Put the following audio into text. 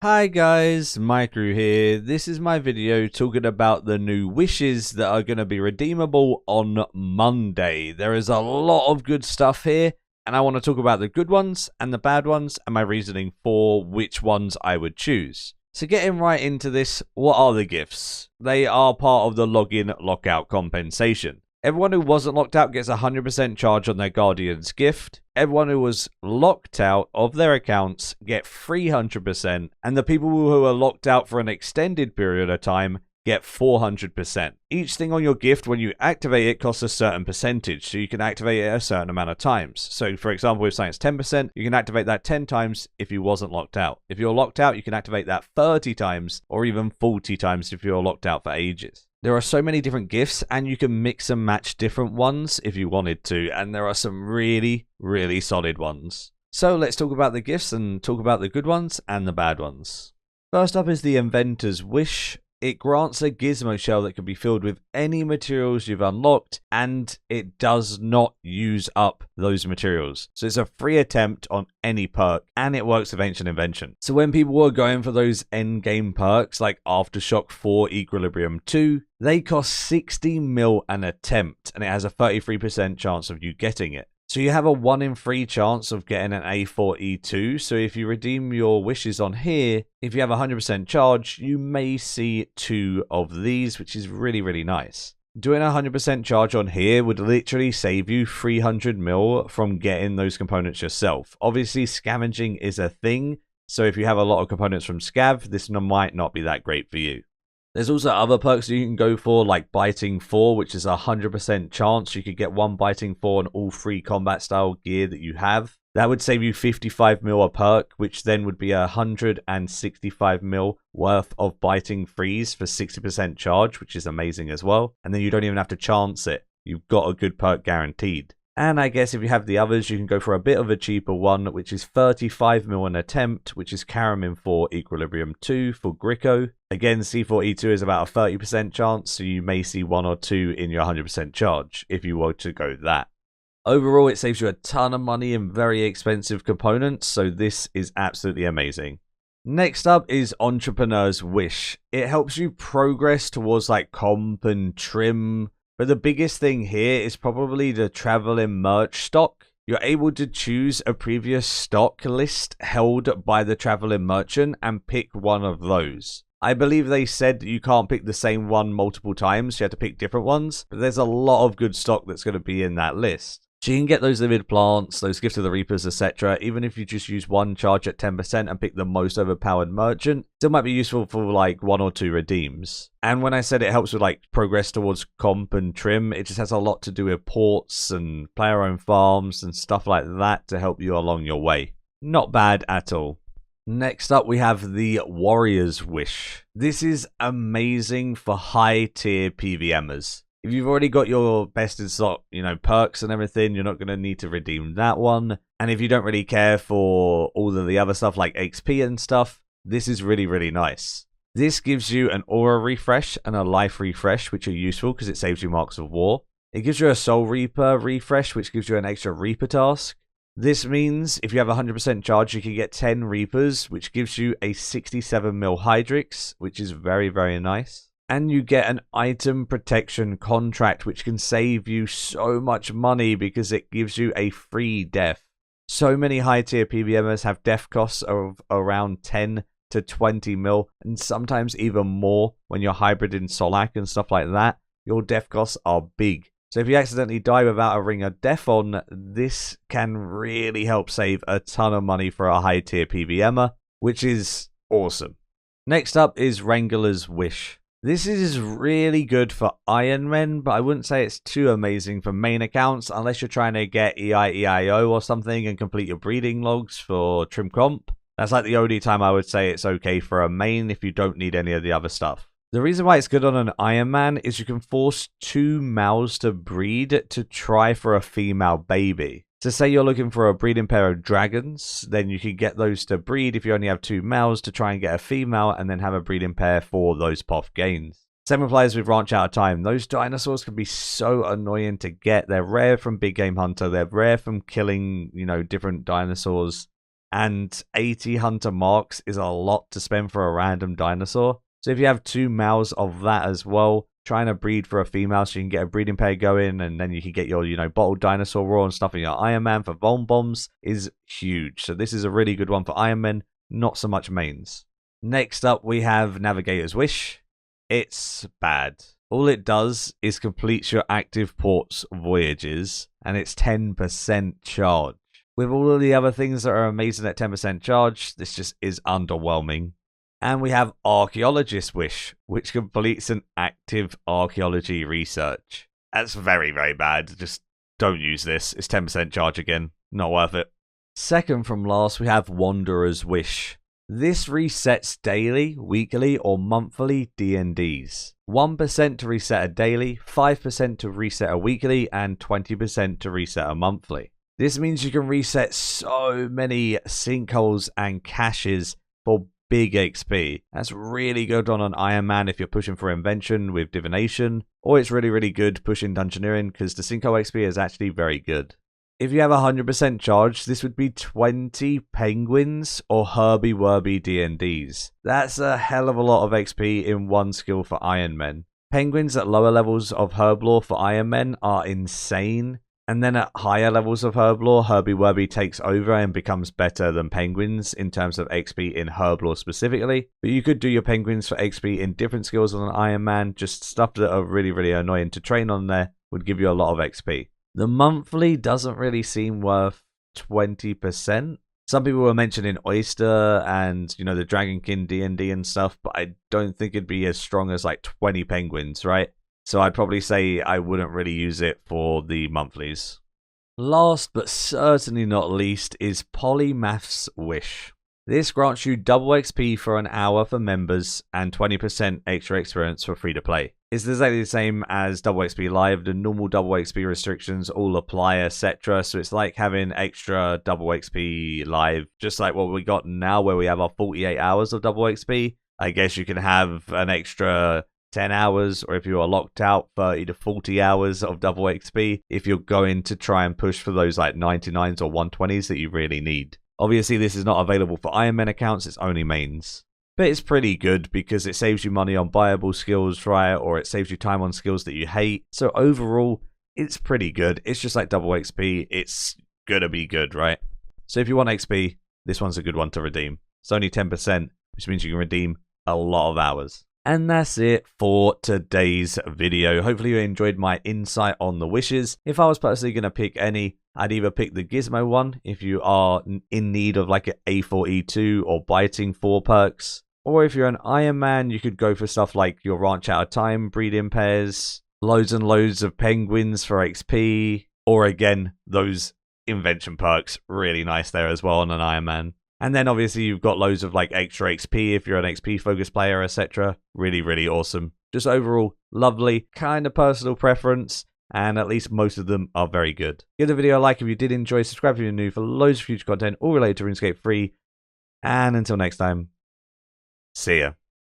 Hi guys, Maikeru here. This is my video talking about the new wishes that are going to be redeemable on Monday. There is a lot of good stuff here, and I want to talk about the good ones and the bad ones and my reasoning for which ones I would choose. So getting right into this, what are the gifts? They are part of the login lockout compensation. Everyone who wasn't locked out gets 100% charge on their Guardian's gift. Everyone who was locked out of their accounts get 300%. And the people who are locked out for an extended period of time get 400%. Each thing on your gift, when you activate it, costs a certain percentage. So you can activate it a certain amount of times. So for example, if something's 10%, you can activate that 10 times if you wasn't locked out. If you're locked out, you can activate that 30 times or even 40 times if you're locked out for ages. There are so many different gifts, and you can mix and match different ones if you wanted to, and there are some really, really solid ones. So let's talk about the gifts and talk about the good ones and the bad ones. First up is the inventor's wish. It grants a gizmo shell that can be filled with any materials you've unlocked, and it does not use up those materials. So it's a free attempt on any perk, and it works with Ancient Invention. So when people are going for those endgame perks like Aftershock 4 Equilibrium 2, they cost 60 mil an attempt, and it has a 33% chance of you getting it. So you have a 1 in 3 chance of getting an A4E2, so if you redeem your wishes on here, if you have 100% charge, you may see 2 of these, which is really, really nice. Doing 100% charge on here would literally save you 300 mil from getting those components yourself. Obviously, scavenging is a thing, so if you have a lot of components from scav, this might not be that great for you. There's also other perks you can go for, like Biting 4, which is a 100% chance you could get 1 Biting 4 on all 3 combat style gear that you have. That would save you 55 mil a perk, which then would be 165 mil worth of Biting 3s for 60% charge, which is amazing as well. And then you don't even have to chance it. You've got a good perk guaranteed. And I guess if you have the others, you can go for a bit of a cheaper one, which is 35 mil an attempt, which is Karamin 4 Equilibrium 2 for Gricko. Again, C4E2 is about a 30% chance, so you may see 1 or 2 in your 100% charge if you were to go that. Overall, it saves you a ton of money in very expensive components, so this is absolutely amazing. Next up is Entrepreneur's Wish. It helps you progress towards like comp and trim. But the biggest thing here is probably the traveling merch stock. You're able to choose a previous stock list held by the traveling merchant and pick one of those. I believe they said that you can't pick the same one multiple times, you have to pick different ones, but there's a lot of good stock that's going to be in that list. So you can get those limited plants, those Gifts of the Reapers, etc. Even if you just use 1 charge at 10% and pick the most overpowered merchant, still might be useful for like 1 or 2 redeems. And when I said it helps with like progress towards comp and trim, it just has a lot to do with ports and player-owned farms and stuff like that to help you along your way. Not bad at all. Next up, we have the Warrior's Wish. This is amazing for high-tier PVMers. If you've already got your best in slot, perks and everything, you're not going to need to redeem that one. And if you don't really care for all of the other stuff like XP and stuff, this is really, really nice. This gives you an aura refresh and a life refresh, which are useful because it saves you marks of war. It gives you a soul reaper refresh, which gives you an extra reaper task. This means if you have 100% charge, you can get 10 reapers, which gives you a 67 mil Hydrix, which is very, very nice. And you get an item protection contract, which can save you so much money because it gives you a free death. So many high tier PVMers have death costs of around 10 to 20 mil, and sometimes even more when you're hybrid in Solak and stuff like that. Your death costs are big. So if you accidentally die without a ring of death on, this can really help save a ton of money for a high tier PVMer, which is awesome. Next up is Wrangler's Wish. This is really good for Iron Men, but I wouldn't say it's too amazing for main accounts unless you're trying to get EIEIO or something and complete your breeding logs for trim comp. That's like the only time I would say it's okay for a main if you don't need any of the other stuff. The reason why it's good on an Iron Man is you can force 2 males to breed to try for a female baby. So say you're looking for a breeding pair of dragons, then you can get those to breed if you only have 2 males to try and get a female and then have a breeding pair for those POF gains. Same applies with Ranch Out of Time. Those dinosaurs can be so annoying to get. They're rare from Big Game Hunter. They're rare from killing, different dinosaurs. and 80 hunter marks is a lot to spend for a random dinosaur. So if you have 2 males of that as well, trying to breed for a female so you can get a breeding pair going, and then you can get your, bottled dinosaur raw and stuff in your Iron Man for Vuln Bombs is huge. So this is a really good one for Iron Men, not so much mains. Next up, we have Navigator's Wish. It's bad. All it does is completes your active port's voyages, and it's 10% charge. With all of the other things that are amazing at 10% charge, this just is underwhelming. And we have Archaeologist's Wish, which completes an active archaeology research. That's very, very bad. Just don't use this. It's 10% charge again. Not worth it. Second from last, we have Wanderer's Wish. This resets daily, weekly, or monthly D&Ds. 1% to reset a daily, 5% to reset a weekly, and 20% to reset a monthly. This means you can reset so many sinkholes and caches for big XP. That's really good on an Iron Man if you're pushing for invention with divination, or it's really, really good pushing dungeoneering because the sinkhole XP is actually very good. If you have 100% charge, this would be 20 penguins or Herbie Werby D&Ds. That's a hell of a lot of XP in one skill for Iron Men. Penguins at lower levels of Herblore for Iron Men are insane. And then at higher levels of Herblore, Herbie Werby takes over and becomes better than Penguins in terms of XP in Herblore specifically. But you could do your Penguins for XP in different skills on an Iron Man. Just stuff that are really, really annoying to train on there would give you a lot of XP. The monthly doesn't really seem worth 20%. Some people were mentioning Oyster and, the Dragonkin D&D and stuff, but I don't think it'd be as strong as like 20 Penguins, right? So I'd probably say I wouldn't really use it for the monthlies. Last but certainly not least is Polymath's Wish. This grants you double XP for an hour for members and 20% extra experience for free to play. It's exactly the same as double XP Live. The normal double XP restrictions all apply, etc. So it's like having extra double XP Live, just like what we got now where we have our 48 hours of double XP. I guess you can have an extra 10 hours, or if you are locked out, 30 to 40 hours of double XP if you're going to try and push for those like 99s or 120s that you really need. Obviously, this is not available for Iron Man accounts, it's only mains. But it's pretty good because it saves you money on buyable skills, right? Or it saves you time on skills that you hate. So overall, it's pretty good. It's just like double XP. It's gonna be good, right? So if you want XP, this one's a good one to redeem. It's only 10%, which means you can redeem a lot of hours. And that's it for today's video. Hopefully you enjoyed my insight on the wishes. If I was personally going to pick any, I'd either pick the Gizmo one if you are in need of like an A4E2 or biting 4 perks. Or if you're an Iron Man, you could go for stuff like your Ranch Out of Time breeding pairs, loads and loads of penguins for XP, or again, those invention perks. Really nice there as well on an Iron Man. And then obviously you've got loads of like extra XP if you're an XP focused player, etc. Really, really awesome. Just overall, lovely, kind of personal preference, and at least most of them are very good. Give the video a like if you did enjoy, subscribe if you're new for loads of future content all related to RuneScape 3, and until next time, see ya.